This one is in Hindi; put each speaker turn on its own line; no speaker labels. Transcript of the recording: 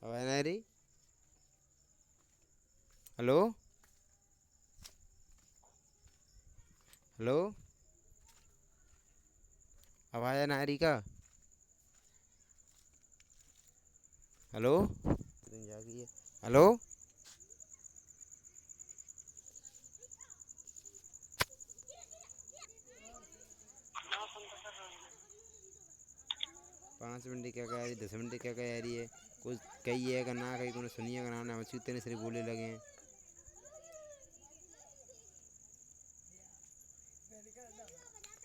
आवाज नहीं आ रही। Hello hello. आवाज नहीं आ रही का। हेलो जागी है। हेलो। 5 मिनट क्या कह रही, 10 मिनट क्या कह रही है। कुछ कही है का ना कही, को सुनिए का ना ना, सिर्फ बोले लगे हैं।